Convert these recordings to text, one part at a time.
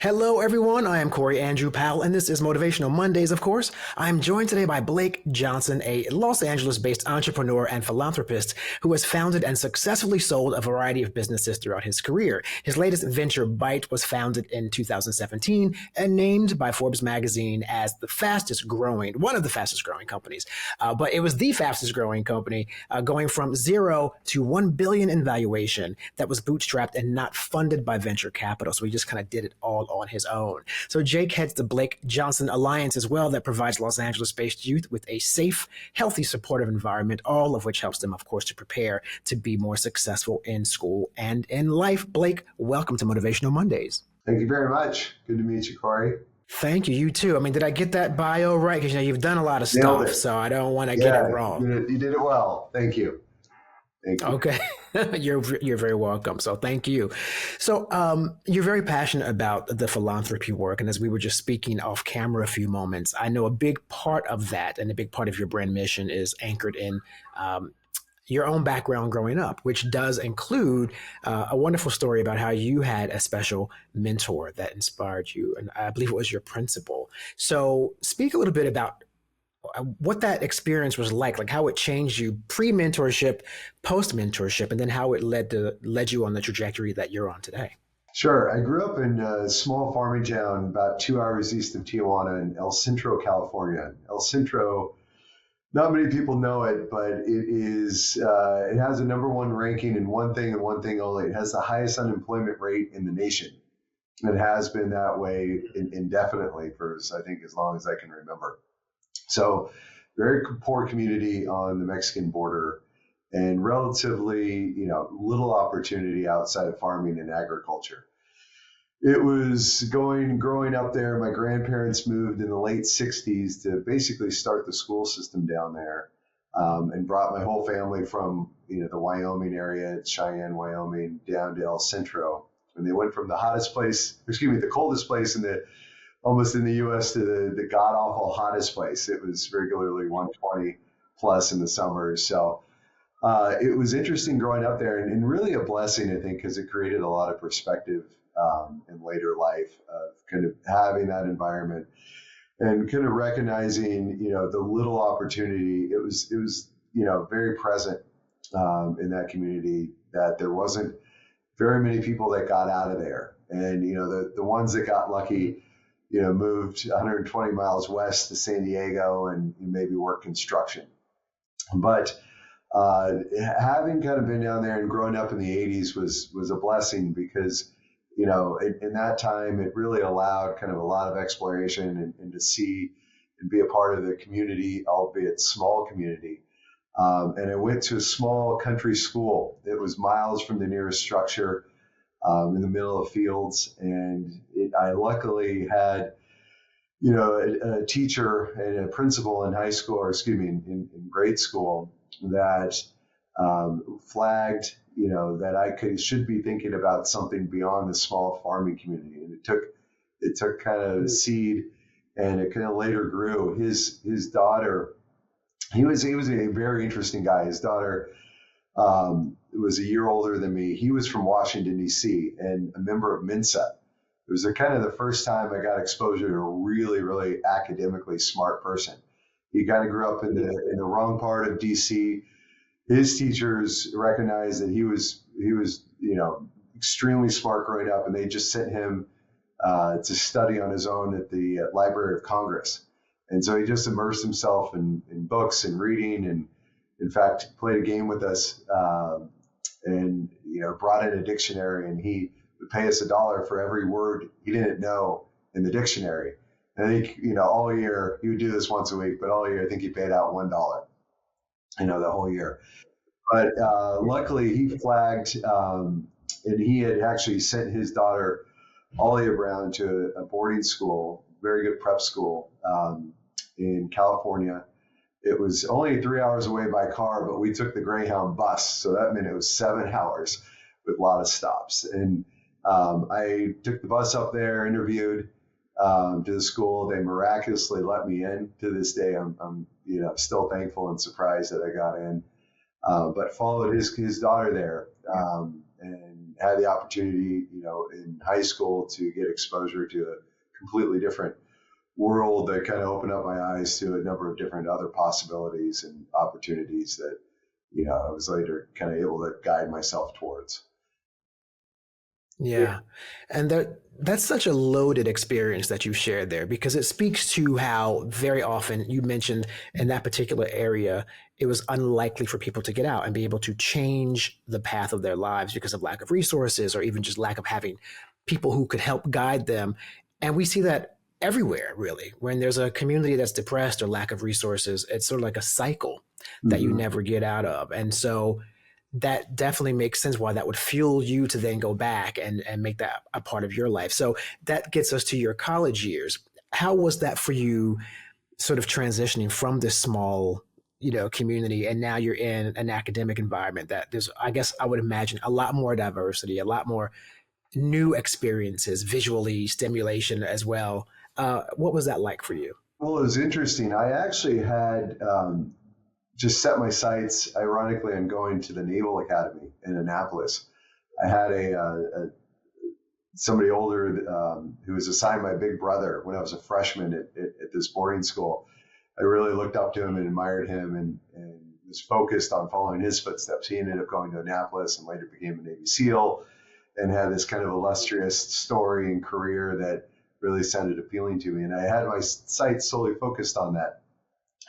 Hello, everyone. I am Corey Andrew Powell, and this is Motivational Mondays, of course. I'm joined today by Blake Johnson, a Los Angeles-based entrepreneur and philanthropist who has founded and successfully sold a variety of businesses throughout his career. His latest venture, Byte, was founded in 2017 and named by Forbes magazine as one of the fastest growing companies. But it was the fastest growing company, going from zero to 1 billion in valuation that was bootstrapped and not funded by venture capital. So he just kind of did it all on his own. So Jake heads the Blake Johnson Alliance as well, that provides Los Angeles-based youth with a safe, healthy, supportive environment, all of which helps them, of course, to prepare to be more successful in school and in life. Blake, welcome to Motivational Mondays. Thank you very much. Good to meet you, Corey. Thank you. You too. I mean, did I get that bio right? Because you've done a lot of stuff, so I don't want to get it wrong. You did it well. Thank you. Thank you. Okay. You're very welcome. So thank you. So you're very passionate about the philanthropy work. And as we were just speaking off camera a few moments, I know a big part of that and a big part of your brand mission is anchored in your own background growing up, which does include a wonderful story about how you had a special mentor that inspired you. And I believe it was your principal. So speak a little bit about what that experience was like how it changed you pre-mentorship, post-mentorship, and then how it led you on the trajectory that you're on today. Sure. I grew up in a small farming town about 2 hours east of Tijuana in El Centro, California. El Centro, not many people know it, but it has a number one ranking in one thing and one thing only. It has the highest unemployment rate in the nation. It has been that way indefinitely for, I think, as long as I can remember. So very poor community on the Mexican border and relatively, little opportunity outside of farming and agriculture. It was growing up there. My grandparents moved in the late 60s to basically start the school system down there, and brought my whole family from, the Wyoming area, Cheyenne, Wyoming, down to El Centro. And they went from the coldest place almost in the U.S. to the god-awful hottest place. It was regularly 120 plus in the summers. So it was interesting growing up there and really a blessing, I think, because it created a lot of perspective in later life of kind of having that environment and kind of recognizing, the little opportunity. It was very present in that community, that there wasn't very many people that got out of there. And, the ones that got lucky, moved 120 miles west to San Diego and maybe work construction. But having kind of been down there and growing up in the 80s was a blessing because, in that time, it really allowed kind of a lot of exploration and to see and be a part of the community, albeit small community. And I went to a small country school. It was miles from the nearest structure, in the middle of fields. And I luckily had, a teacher and a principal in high school, in grade school that flagged, that I should be thinking about something beyond the small farming community. And it took kind of seed, and it kind of later grew. His daughter, he was a very interesting guy. His daughter was a year older than me. He was from Washington, D.C. and a member of Mensa. It was kind of the first time I got exposure to a really, really academically smart person. He kind of grew up in the wrong part of D.C. His teachers recognized that he was extremely smart growing up, and they just sent him to study on his own at the Library of Congress. And so he just immersed himself in books and reading, and in fact played a game with us, and brought in a dictionary, and he would pay us $1 for every word he didn't know in the dictionary. And I think, all year, he would do this once a week, but all year I think he paid out $1, the whole year. But luckily he flagged, and he had actually sent his daughter, Ollie, Brown, to a boarding school, very good prep school, in California. It was only 3 hours away by car, but we took the Greyhound bus. So that meant it was 7 hours with a lot of stops. And I took the bus up there, interviewed to the school. They miraculously let me in. To this day, I'm still thankful and surprised that I got in. But followed his daughter there, and had the opportunity, in high school to get exposure to a completely different world that kind of opened up my eyes to a number of different other possibilities and opportunities that, I was later kind of able to guide myself towards. Yeah. And that's such a loaded experience that you shared there because it speaks to how very often you mentioned in that particular area, it was unlikely for people to get out and be able to change the path of their lives because of lack of resources or even just lack of having people who could help guide them. And we see that everywhere, really. When there's a community that's depressed or lack of resources, it's sort of like a cycle that you Mm-hmm. never get out of. And so that definitely makes sense why that would fuel you to then go back and make that a part of your life. So that gets us to your college years. How was that for you, sort of transitioning from this small, community, and now you're in an academic environment that there's, I guess, I would imagine a lot more diversity, a lot more new experiences, visually stimulation as well. What was that like for you? Well, it was interesting. I actually had just set my sights, ironically, on going to the Naval Academy in Annapolis. I had somebody older who was assigned my big brother when I was a freshman at this boarding school. I really looked up to him and admired him and was focused on following his footsteps. He ended up going to Annapolis and later became a Navy SEAL and had this kind of illustrious story and career that really sounded appealing to me. And I had my sights solely focused on that.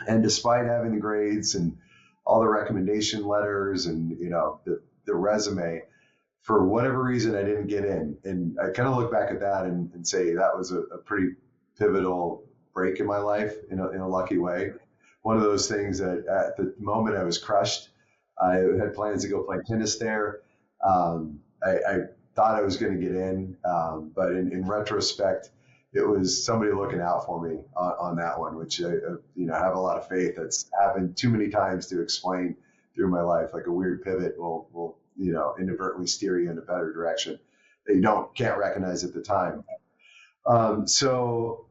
And despite having the grades and all the recommendation letters and, the resume, for whatever reason, I didn't get in. And I kind of look back at that and say that was a pretty pivotal break in my life in a lucky way. One of those things that at the moment I was crushed. I had plans to go play tennis there. I thought I was going to get in, but in retrospect, it was somebody looking out for me on that one, which I have a lot of faith. That's happened too many times to explain through my life. Like a weird pivot will inadvertently steer you in a better direction that you can't recognize at the time. So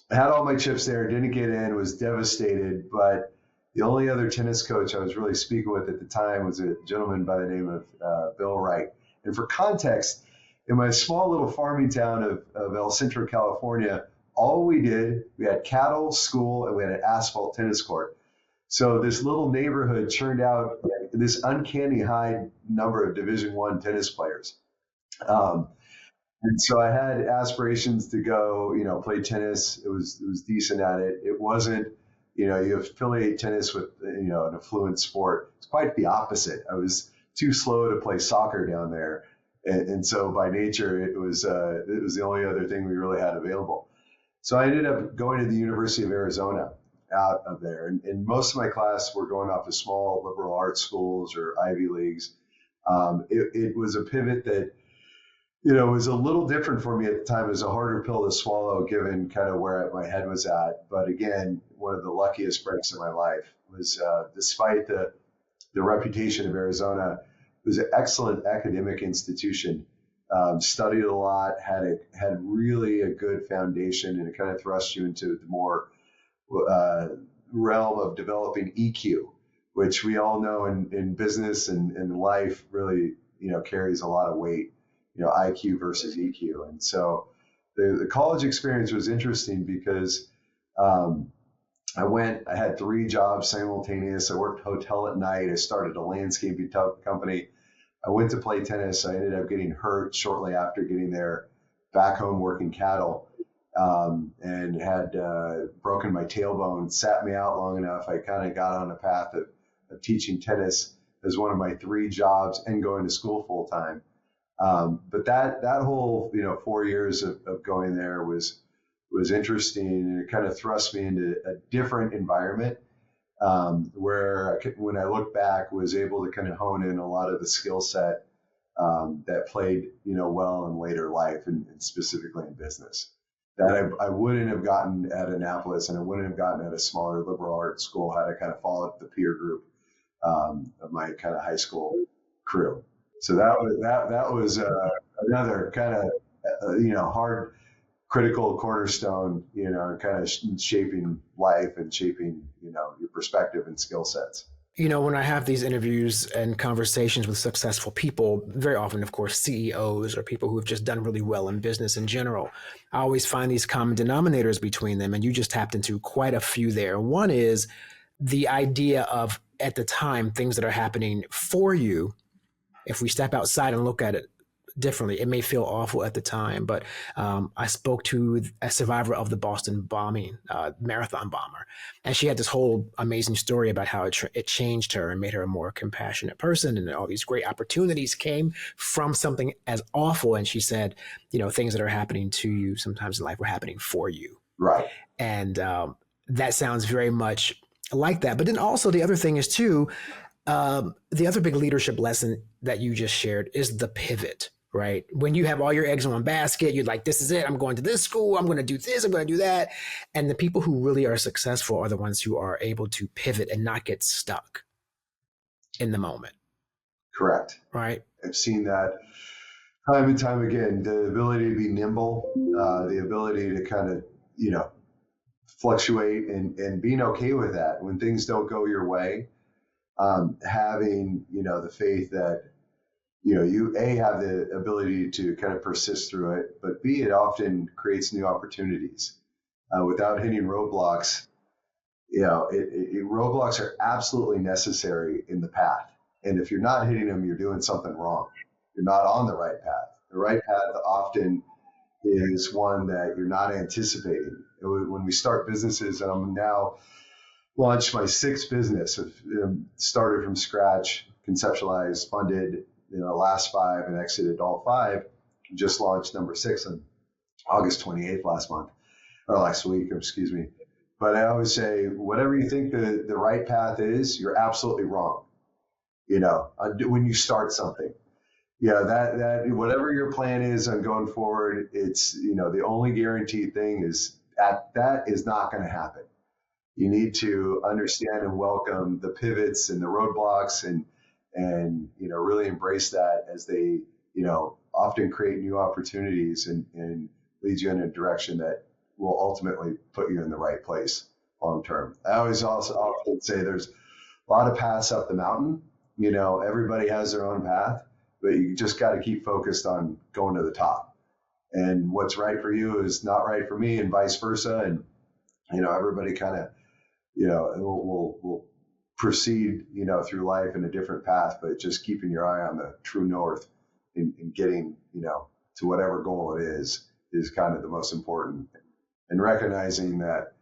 I had all my chips there, didn't get in, was devastated. But the only other tennis coach I was really speaking with at the time was a gentleman by the name of Bill Wright. And for context, in my small little farming town of El Centro, California, all we had cattle, school, and we had an asphalt tennis court. So this little neighborhood churned out this uncanny high number of Division I tennis players. And so I had aspirations to go, play tennis. It was decent at it. It wasn't, you affiliate tennis with, an affluent sport. It's quite the opposite. I was too slow to play soccer down there. And so by nature, it was the only other thing we really had available. So I ended up going to the University of Arizona out of there. And most of my class were going off to small liberal arts schools or Ivy Leagues. It was a pivot that, was a little different for me at the time. It was a harder pill to swallow given kind of where my head was at. But again, one of the luckiest breaks in my life was despite the reputation of Arizona, it was an excellent academic institution. Studied a lot, had really a good foundation, and it kind of thrust you into the more realm of developing EQ, which we all know in business and in life really carries a lot of weight. IQ versus EQ, and so the college experience was interesting because I had 3 jobs simultaneous. I worked hotel at night. I started a landscaping company. I went to play tennis. I ended up getting hurt shortly after getting there, back home working cattle, and had broken my tailbone, sat me out long enough. I kind of got on a path of teaching tennis as one of my 3 jobs and going to school full time. But that whole 4 years of going there was interesting, and it kind of thrust me into a different environment where when I look back, was able to kind of hone in a lot of the skill set that played well in later life and specifically in business that I wouldn't have gotten at Annapolis, and I wouldn't have gotten at a smaller liberal arts school had I kind of followed the peer group of my kind of high school crew. So that was another kind of hard critical cornerstone, kind of shaping life and shaping your perspective and skill sets. When I have these interviews and conversations with successful people, very often, of course, CEOs or people who have just done really well in business in general, I always find these common denominators between them. And you just tapped into quite a few there. One is the idea of, at the time, things that are happening for you. If we step outside and look at it differently, it may feel awful at the time. But I spoke to a survivor of the Boston bombing, marathon bomber, and she had this whole amazing story about how it changed her and made her a more compassionate person, and all these great opportunities came from something as awful. And she said, things that are happening to you sometimes in life were happening for you. Right. And that sounds very much like that. But then also the other thing is too, the other big leadership lesson that you just shared is the pivot, right? When you have all your eggs in one basket, you're like, this is it. I'm going to this school. I'm going to do this. I'm going to do that. And the people who really are successful are the ones who are able to pivot and not get stuck in the moment. Correct. Right. I've seen that time and time again. The ability to be nimble, the ability to kind of, fluctuate and being okay with that when things don't go your way. Having, the faith that, you have the ability to kind of persist through it, but B, it often creates new opportunities without hitting roadblocks. Roadblocks are absolutely necessary in the path. And if you're not hitting them, you're doing something wrong. You're not on the right path. The right path often is one that you're not anticipating. When we start businesses, and I'm now launched my sixth business, started from scratch, conceptualized, funded, last five and exited all five. Just launched number six on August 28th last week, excuse me. But I always say, whatever you think the right path is, you're absolutely wrong. When you start something, that whatever your plan is on going forward, it's, the only guaranteed thing is that is not going to happen. You need to understand and welcome the pivots and the roadblocks and really embrace that as they, often create new opportunities and lead you in a direction that will ultimately put you in the right place long term. I always also often say there's a lot of paths up the mountain. Everybody has their own path, but you just got to keep focused on going to the top. And what's right for you is not right for me, and vice versa. And everybody kind of will proceed, through life in a different path, but just keeping your eye on the true north and getting, to whatever goal it is kind of the most important. And recognizing that,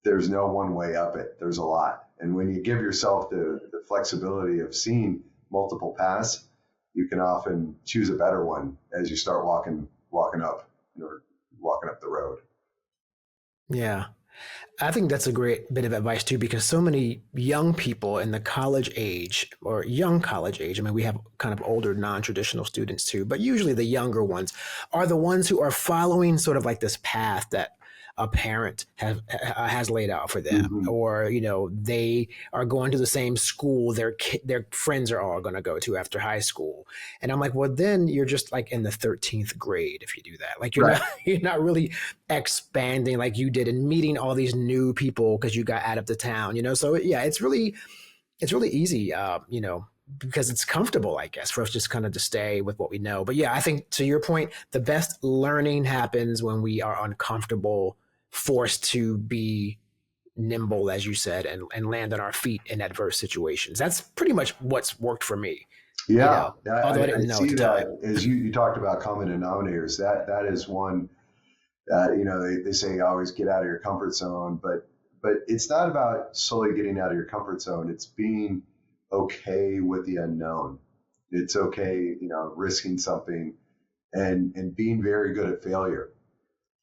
there's no one way up it. There's a lot. And when you give yourself the flexibility of seeing multiple paths, you can often choose a better one as you start walking up the road. Yeah. I think that's a great bit of advice too, because so many young people in the college age or young college age, I mean, we have kind of older non-traditional students too, but usually the younger ones are the ones who are following sort of like this path that a parent has laid out for them, Mm-hmm. or they are going to the same school their friends are all going to go to after high school, and I'm like, well, then you're just like in the 13th grade if you do that. Like you're not really expanding like you did and meeting all these new people because you got out of the town. So yeah, it's really easy, because it's comfortable, I guess, for us just kind of to stay with what we know. But yeah, I think to your point, the best learning happens when we are uncomfortable, forced to be nimble, as you said, and land on our feet in adverse situations. That's pretty much what's worked for me. Yeah, Although I didn't know at the time. As you talked about common denominators, that is one that, they say always get out of your comfort zone, but it's not about solely getting out of your comfort zone. It's being okay with the unknown. It's okay, risking something and being very good at failure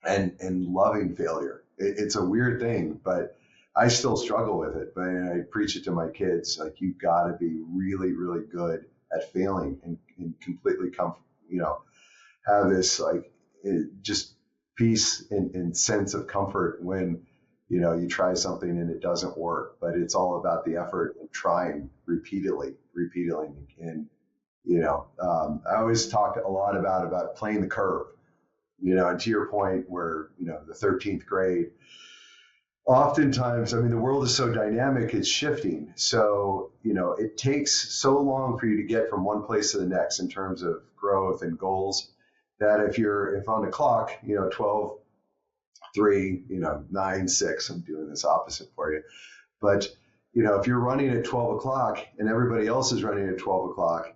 and loving failure. It's a weird thing, but I still struggle with it. But I preach it to my kids, like, you got to be really, really good at failing and completely have this just peace and sense of comfort when you try something and it doesn't work, but it's all about the effort and trying repeatedly. And, I always talk a lot about playing the curve, and to your point where, the 13th grade, oftentimes, I mean, the world is so dynamic, it's shifting. So, it takes so long for you to get from one place to the next in terms of growth and goals that if on the clock, 12, 3, 9, 6, I'm doing this opposite for you. But, if you're running at 12 o'clock and everybody else is running at 12 o'clock,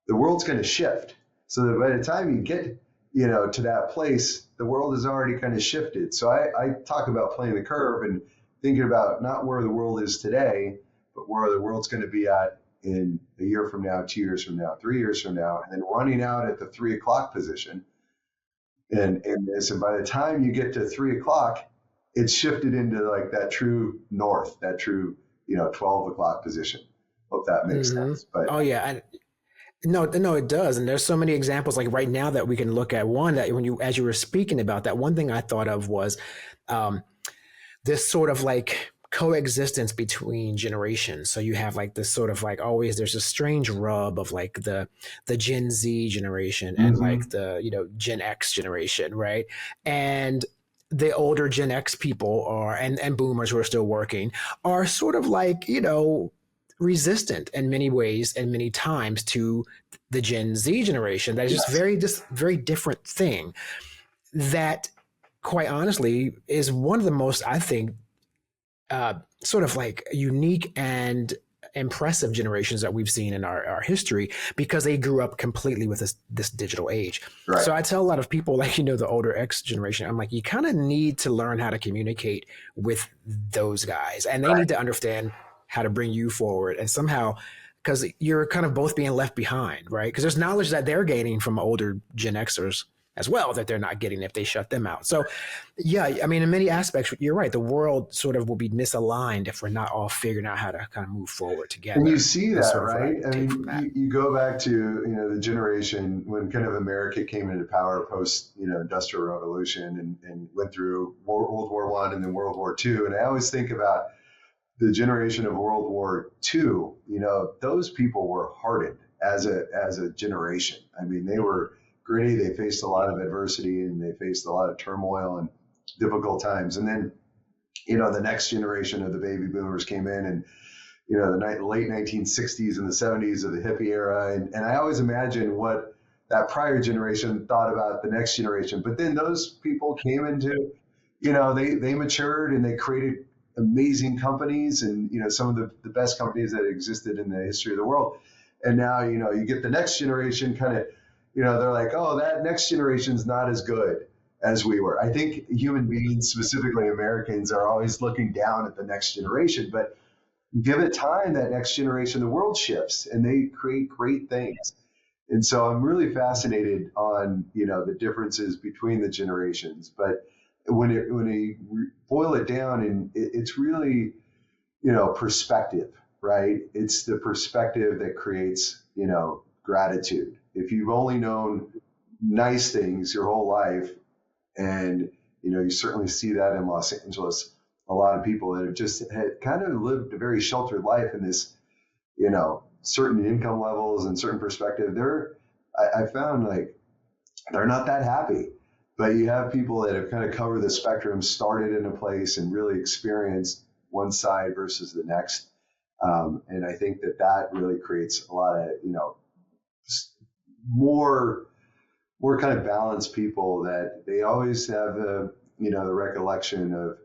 the world's going to shift. So that by the time you get, to that place, the world has already kind of shifted. So I talk about playing the curve and thinking about not where the world is today, but where the world's going to be at in a year from now, 2 years from now, 3 years from now, and then running out at the 3 o'clock position. And by the time you get to 3 o'clock, it's shifted into like that true north, that true, 12 o'clock position. Hope that makes sense. But Oh yeah. No, it does. And there's so many examples like right now that we can look at. One that as you were speaking about that, one thing I thought of was this sort of like coexistence between generations. So you have like this sort of like always there's a strange rub of like the Gen Z generation and like the, Gen X generation, right? And the older Gen X people and boomers who are still working are sort of like, resistant in many ways and many times to the Gen Z generation. That is just very different thing that quite honestly is one of the most, I think, sort of like unique and impressive generations that we've seen in our history because they grew up completely with this digital age. Right. So I tell a lot of people like, the older X generation, I'm like, you kind of need to learn how to communicate with those guys and they need to understand how to bring you forward and somehow, because you're kind of both being left behind, right? Because there's knowledge that they're gaining from older Gen Xers as well that they're not getting if they shut them out. So yeah, I mean, in many aspects, you're right. The world sort of will be misaligned if we're not all figuring out how to kind of move forward together. And you see that, sort of right? I mean, you go back to, the generation when kind of America came into power post, Industrial Revolution and went through World War I and then World War II. And I always think about the generation of World War II, those people were hardened as a generation. I mean, they were gritty. They faced a lot of adversity and they faced a lot of turmoil and difficult times. And then, the next generation of the baby boomers came in and, the late 1960s and the 70s of the hippie era. And I always imagine what that prior generation thought about the next generation. But then those people came into, they matured and they created amazing companies and some of the best companies that existed in the history of the world. And now you get the next generation kind of they're like, oh, that next generation's not as good as we were. I think human beings, specifically Americans, are always looking down at the next generation, but give it time, that next generation, the world shifts and they create great things. And so I'm really fascinated on the differences between the generations, but when you boil it down, and it's really, perspective, right? It's the perspective that creates, gratitude. If you've only known nice things your whole life, and, you certainly see that in Los Angeles, a lot of people that have just had kind of lived a very sheltered life in this, certain income levels and certain perspective, I found like they're not that happy. But you have people that have kind of covered the spectrum, started in a place and really experienced one side versus the next. And I think that really creates a lot of, more kind of balanced people that they always have the recollection of,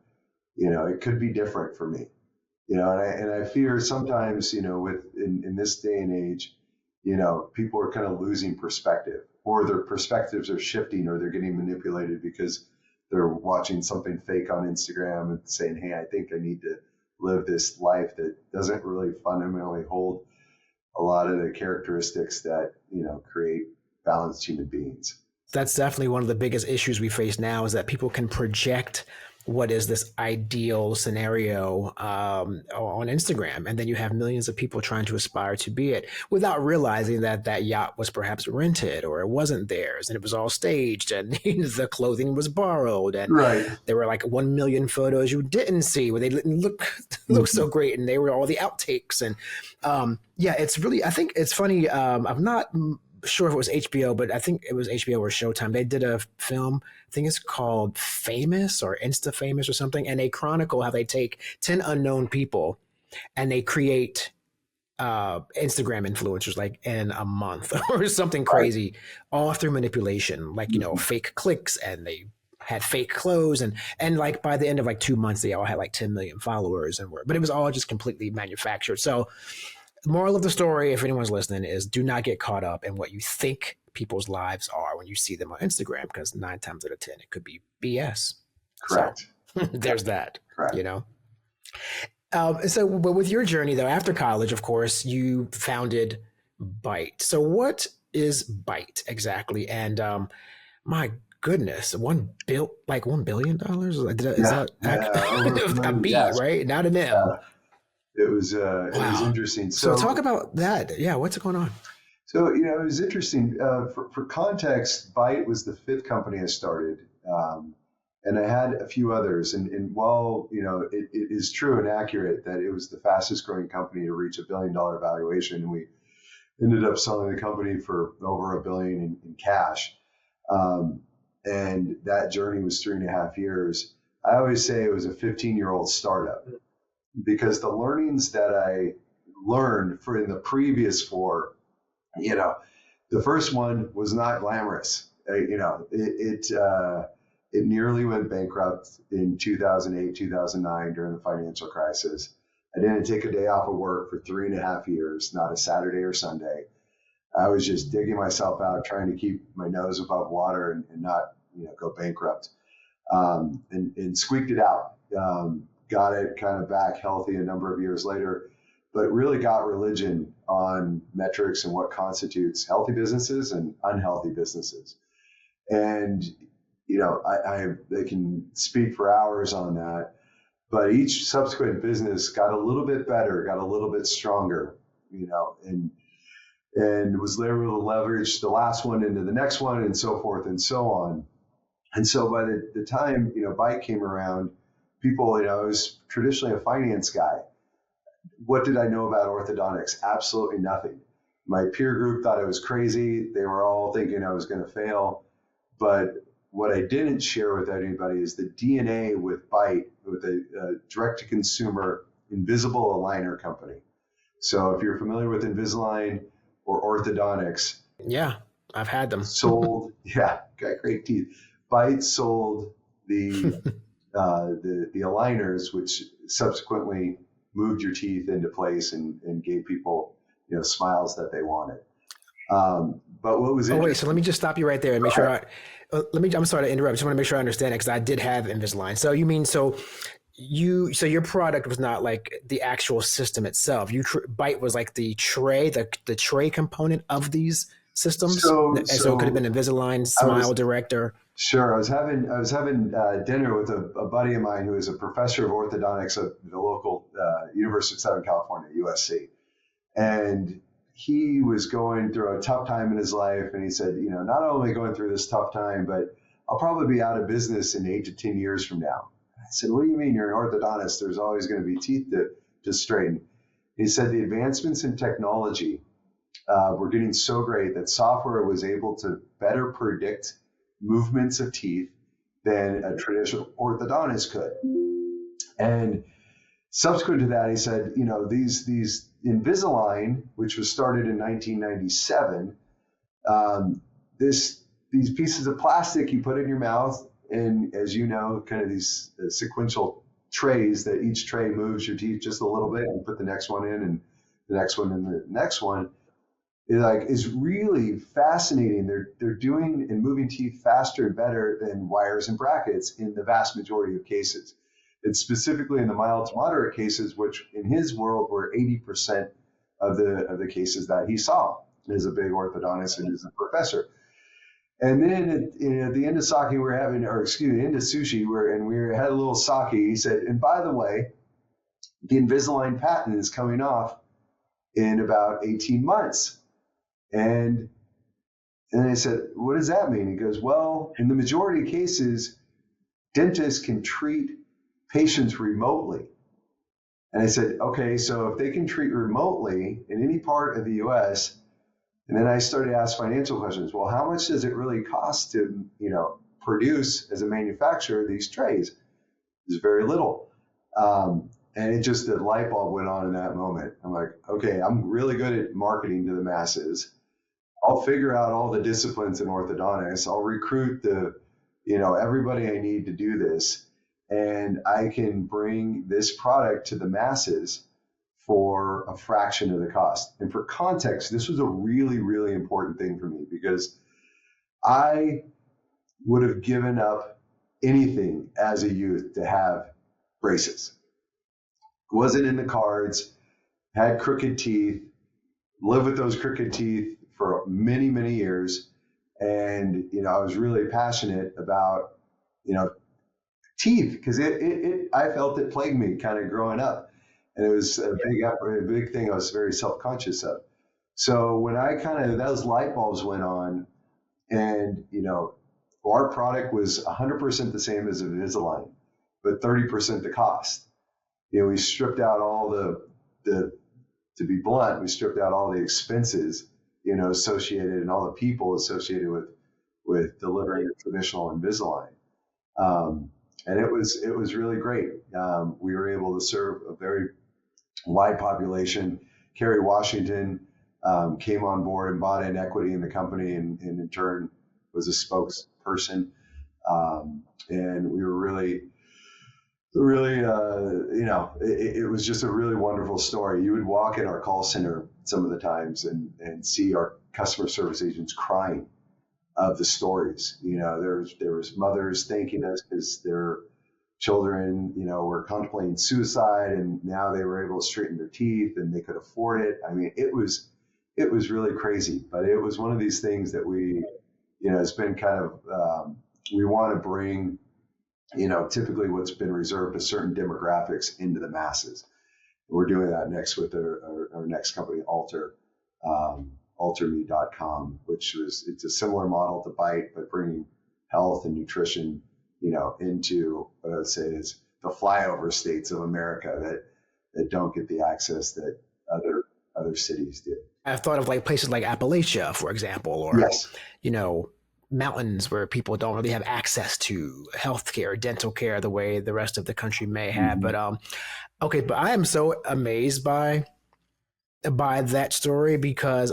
it could be different for me, and I fear sometimes, in this day and age, people are kind of losing perspective, or their perspectives are shifting, or they're getting manipulated because they're watching something fake on Instagram and saying, hey, I think I need to live this life that doesn't really fundamentally hold a lot of the characteristics that, create balanced human beings. That's definitely one of the biggest issues we face now, is that people can project what is this ideal scenario on Instagram. And then you have millions of people trying to aspire to be it without realizing that yacht was perhaps rented or it wasn't theirs and it was all staged and the clothing was borrowed. And there were like 1 million photos you didn't see where they didn't look so great. And they were all the outtakes. And it's really, I think it's funny. I'm not sure if it was HBO, but I think it was HBO or Showtime. They did a film, I think it's called Famous or Insta Famous or something, and they chronicle how they take 10 unknown people and they create Instagram influencers like in a month or something Right. crazy, all through manipulation, like, fake clicks, and they had fake clothes, and like by the end of like 2 months, they all had like 10 million followers but it was all just completely manufactured. So the moral of the story, if anyone's listening, is do not get caught up in what you think people's lives are when you see them on Instagram, because 9 times out of 10, it could be BS. Correct. So there's that, Correct. But with your journey, though, after college, of course, you founded Byte. So what is Byte exactly? And my goodness, $1 billion? Is that a B, yes. right? Not an M. It was interesting. So talk about that. Yeah, what's going on? So it was interesting. For context, Byte was the fifth company I started. And I had a few others. And while, it is true and accurate that it was the fastest growing company to reach $1 billion valuation, we ended up selling the company for over $1 billion in cash. And that journey was 3.5 years. I always say it was a 15-year-old startup, because the learnings that I learned in the previous four, the first one was not glamorous. It nearly went bankrupt in 2008, 2009 during the financial crisis. I didn't take a day off of work for 3.5 years, not a Saturday or Sunday. I was just digging myself out, trying to keep my nose above water and not, go bankrupt. And squeaked it out. Got it kind of back healthy a number of years later, but really got religion on metrics and what constitutes healthy businesses and unhealthy businesses. And they can speak for hours on that, but each subsequent business got a little bit better, got a little bit stronger, and was able to leverage the last one into the next one, and so forth and so on. And so by the time, Byte came around, people, I was traditionally a finance guy. What did I know about orthodontics? Absolutely nothing. My peer group thought I was crazy. They were all thinking I was going to fail. But what I didn't share with anybody is the DNA with Byte, with a direct-to-consumer invisible aligner company. So if you're familiar with Invisalign or orthodontics, yeah, I've had them. Sold, got great teeth. Byte sold the aligners, which subsequently moved your teeth into place and gave people smiles that they wanted. But what was wait, so let me just stop you right there and make sure I'm sorry to interrupt. I just want to make sure I understand it, because I did have Invisalign. So you mean, so your product was not like the actual system itself. Byte was like the tray, the tray component of these systems. So it could have been Invisalign, Smile Director. Sure. I was having dinner with a buddy of mine who is a professor of orthodontics at the local University of Southern California, USC. And he was going through a tough time in his life. And he said, not only going through this tough time, but I'll probably be out of business in 8 to 10 years from now. I said, what do you mean? You're an orthodontist. There's always going to be teeth to straighten. He said the advancements in technology were getting so great that software was able to better predict movements of teeth than a traditional orthodontist could. And subsequent to that, he said, these Invisalign, which was started in 1997, these pieces of plastic you put in your mouth, and as you know, kind of these sequential trays that each tray moves your teeth just a little bit, and you put the next one in, and the next one, and the next one. Is really fascinating. They're doing and moving teeth faster and better than wires and brackets in the vast majority of cases. And specifically in the mild to moderate cases, which in his world were 80% of the cases that he saw as a big orthodontist and as a professor. And then at the end of sake, end of sushi, we had a little sake. He said, and by the way, the Invisalign patent is coming off in about 18 months. And I said, what does that mean? He goes, well, in the majority of cases, dentists can treat patients remotely. And I said, okay, so if they can treat remotely in any part of the US, And then I started to ask financial questions. Well, how much does it really cost to, produce as a manufacturer these trays? It's very little. And it just, the light bulb went on in that moment. I'm like, okay, I'm really good at marketing to the masses. I'll figure out all the disciplines in orthodontics. I'll recruit everybody I need to do this. And I can bring this product to the masses for a fraction of the cost. And for context, this was a really, really important thing for me because I would have given up anything as a youth to have braces. It wasn't in the cards, had crooked teeth, lived with those crooked teeth for many, many years. And, I was really passionate about, teeth because I felt it plagued me kind of growing up. And it was a big thing I was very self-conscious of. So when those light bulbs went on and, our product was 100% the same as Invisalign, but 30% the cost. We stripped out all to be blunt, we stripped out all the expenses, associated and all the people associated with delivering a traditional Invisalign. And it was really great. We were able to serve a very wide population. Kerry Washington came on board and bought in equity in the company and in turn was a spokesperson. And we were really, it was just a really wonderful story. You would walk in our call center some of the times and see our customer service agents crying of the stories. There was mothers thanking us because their children, were contemplating suicide and now they were able to straighten their teeth and they could afford it. I mean, it was really crazy, but it was one of these things that we, it's been kind of, we want to bring, typically what's been reserved to certain demographics into the masses. We're doing that next with our next company, alterme.com, it's a similar model to Byte, but bringing health and nutrition, into what I would say is the flyover states of America that don't get the access that other cities do. I've thought of like places like Appalachia, for example, or, yes. Mountains where people don't really have access to healthcare, dental care the way the rest of the country may have. Mm-hmm. But okay, but I am so amazed by that story because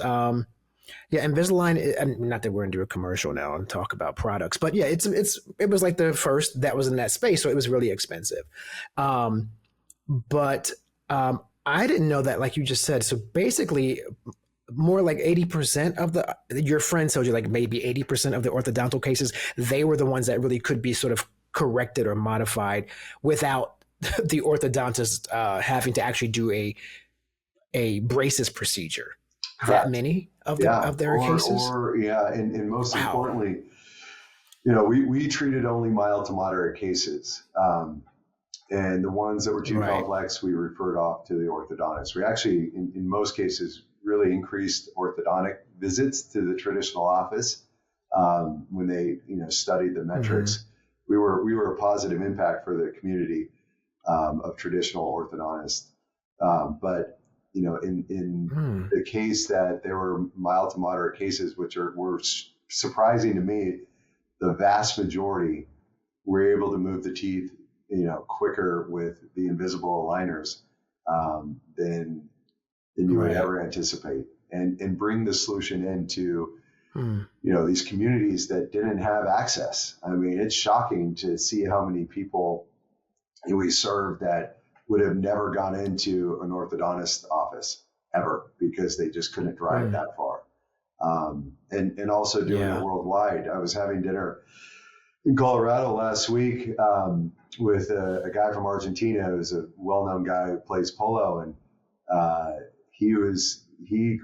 Invisalign, not that we're into a commercial now and talk about products, but yeah, it was like the first that was in that space, so it was really expensive. But I didn't know that, like you just said. So basically, more like 80% of your friends told you, like maybe 80% of the orthodontal cases, they were the ones that really could be sort of corrected or modified without the orthodontist having to actually do a braces procedure. Correct. That many of their cases? And most importantly, we treated only mild to moderate cases. And the ones that were too complex, we referred off to the orthodontist. We actually, in most cases, really increased orthodontic visits to the traditional office when they, studied the metrics. Mm-hmm. We were a positive impact for the community of traditional orthodontists. But in the case that there were mild to moderate cases, which were surprising to me, the vast majority were able to move the teeth, quicker with the invisible aligners than you would ever anticipate, and bring the solution into these communities that didn't have access. I mean, it's shocking to see how many people we serve that would have never gone into an orthodontist office ever because they just couldn't drive that far. And also doing it worldwide. I was having dinner in Colorado last week with a guy from Argentina who's a well-known guy who plays polo, and he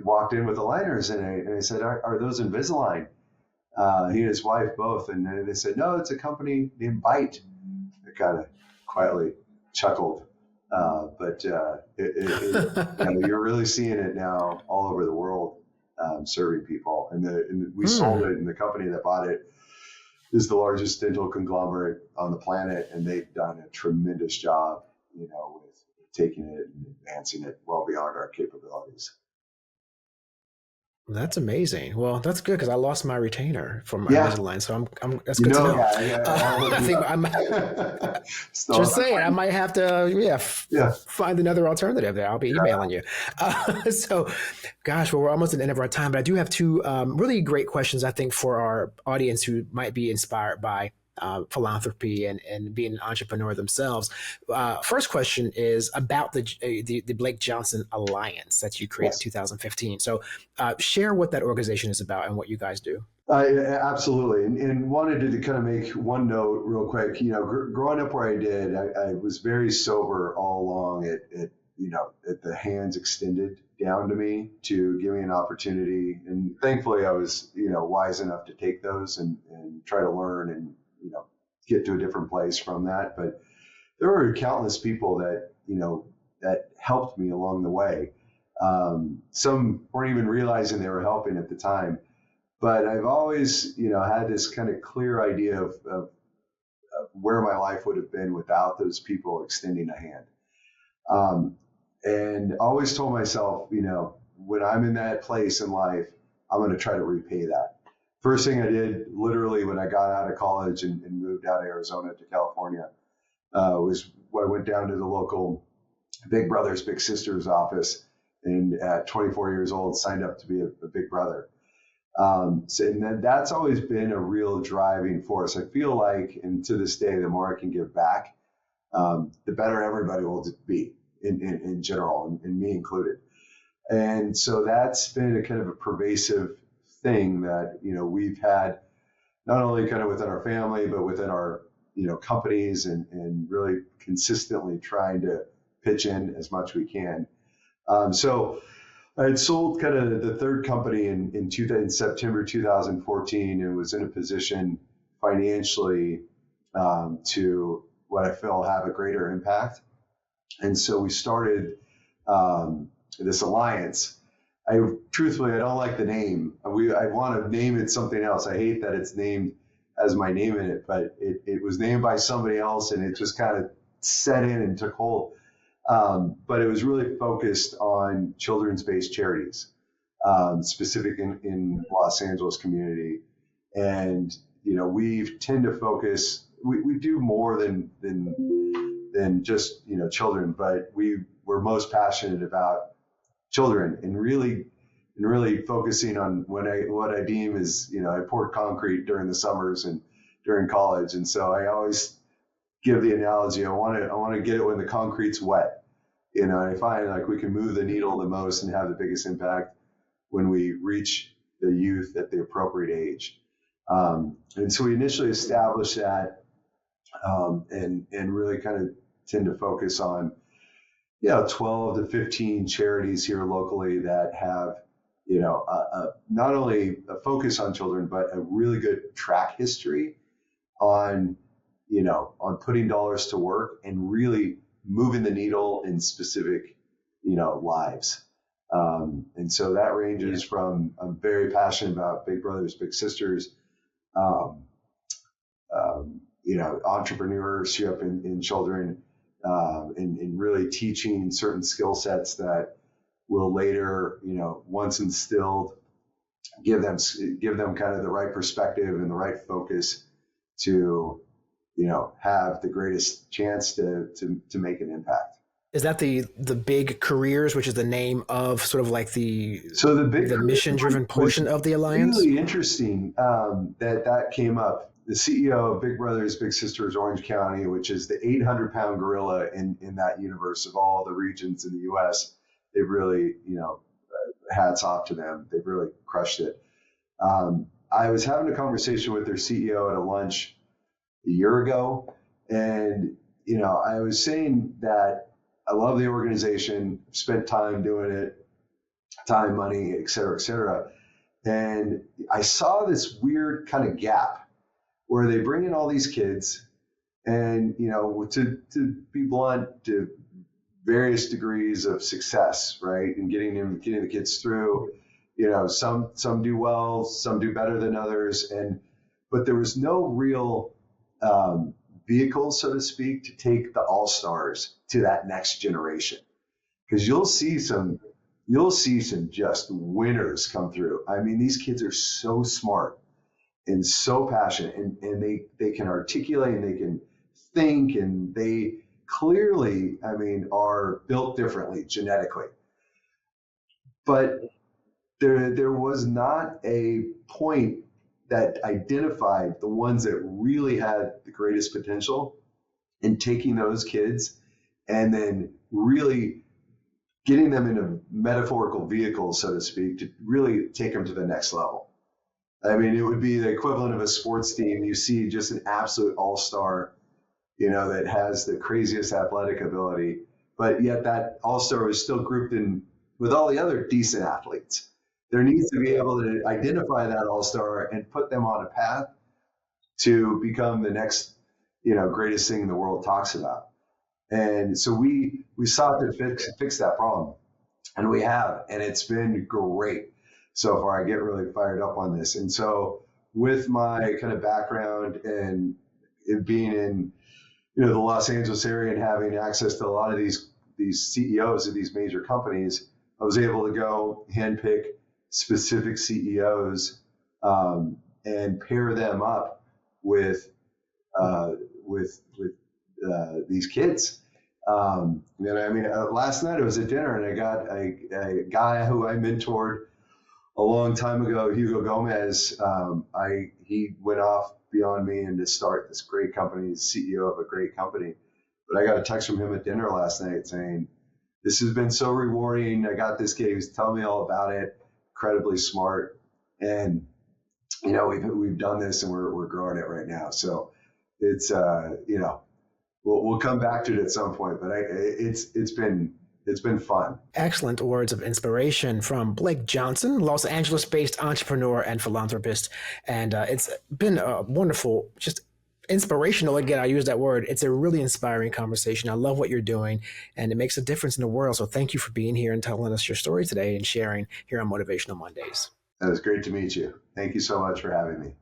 walked in with aligners, and I said, "Are those Invisalign?" He and his wife both, and they said, "No, it's a company named Byte." I kind of quietly chuckled, but you're really seeing it now all over the world, serving people, and we sold it, and the company that bought it is the largest dental conglomerate on the planet, and they've done a tremendous job, with taking it and advancing it well beyond our capabilities. That's amazing. Well, that's good because I lost my retainer from Yeah, Invisalign, so I'm that's good to know. yeah, I'll look I it think up. I'm So just saying I might have to, yeah, yeah, find another alternative there. I'll be emailing you. So, gosh, well, we're almost at the end of our time, but I do have two really great questions, I think, for our audience who might be inspired by philanthropy and being an entrepreneur themselves. First question is about the Blake Johnson Alliance that you created in yes. 2015. So, share what that organization is about and what you guys do. Absolutely, and wanted to kind of make one note real quick. Growing up where I did, I was very sober all along. At the hands extended down to me to give me an opportunity, and thankfully I was wise enough to take those and try to learn and get to a different place from that. But there were countless people that helped me along the way. Some weren't even realizing they were helping at the time, but I've always, had this kind of clear idea of where my life would have been without those people extending a hand. Um, and always told myself, when I'm in that place in life, I'm going to try to repay that. First thing I did, literally, when I got out of college and moved out of Arizona to California, was I went down to the local Big Brothers Big Sisters office, and at 24 years old, signed up to be a Big Brother. And then that's always been a real driving force. I feel like, and to this day, the more I can give back, the better everybody will be in general, and me included. And so that's been a kind of a pervasive thing that, we've had not only kind of within our family, but within our, companies, and really consistently trying to pitch in as much we can. So I had sold kind of the third company in September 2014, and was in a position financially to what I feel have a greater impact. And so we started this alliance. Truthfully, I don't like the name. I want to name it something else. I hate that it's named as my name in it, but it was named by somebody else, and it just kind of set in and took hold. But it was really focused on children's-based charities, specific in Los Angeles community. And we tend to focus. We do more than just children, but we're most passionate about children, and really focusing on what I deem is, I poured concrete during the summers and during college, and so I always give the analogy. I want to get it when the concrete's wet. I find like we can move the needle the most and have the biggest impact when we reach the youth at the appropriate age. And so we initially established that, and really kind of tend to focus on 12 to 15 charities here locally that have not only a focus on children, but a really good track history on on putting dollars to work and really moving the needle in specific lives. And so that ranges from, I'm very passionate about Big Brothers Big Sisters, um, entrepreneurship in children, and really teaching certain skill sets that will later, once instilled, give them kind of the right perspective and the right focus to, have the greatest chance to make an impact. Is that the big careers, which is the name of sort of like So the big the career mission driven was portion of the alliance? really interesting, that came up. The CEO of Big Brothers Big Sisters Orange County, which is the 800-pound gorilla in that universe of all the regions in the U.S., they've really, hats off to them. They've really crushed it. I was having a conversation with their CEO at a lunch a year ago, and I was saying that I love the organization, spent time doing it, time, money, et cetera, et cetera. And I saw this weird kind of gap where they bring in all these kids, and to be blunt, to various degrees of success, right, and getting the kids through. Some do well, some do better than others, but there was no real vehicle, so to speak, to take the all stars to that next generation. Because you'll see some you'll see some just winners come through. I mean, these kids are so smart and so passionate, and they can articulate and they can think, and they clearly, I mean, are built differently genetically. But there was not a point that identified the ones that really had the greatest potential, in taking those kids and then really getting them in a metaphorical vehicle, so to speak, to really take them to the next level. I mean, it would be the equivalent of a sports team. You see just an absolute all-star, that has the craziest athletic ability, but yet that all-star is still grouped in with all the other decent athletes. There needs to be able to identify that all-star and put them on a path to become the next, greatest thing the world talks about. And so we sought to fix that problem, and we have, and it's been great so far. I get really fired up on this. And so with my kind of background and it being in, the Los Angeles area and having access to a lot of these CEOs of these major companies, I was able to go handpick specific CEOs and pair them up with these kids. Last night I was at dinner and I got a guy who I mentored a long time ago, Hugo Gomez. He went off beyond me and to start this great company, CEO of a great company. But I got a text from him at dinner last night saying, "This has been so rewarding. I got this kid who's telling me all about it, incredibly smart. And, we've done this and we're growing it right now." So it's, we'll come back to it at some point, but it's been fun. Excellent words of inspiration from Blake Johnson, Los Angeles-based entrepreneur and philanthropist. And it's been a wonderful, just inspirational. Again, I use that word. It's a really inspiring conversation. I love what you're doing, and it makes a difference in the world. So thank you for being here and telling us your story today and sharing here on Motivational Mondays. It was great to meet you. Thank you so much for having me.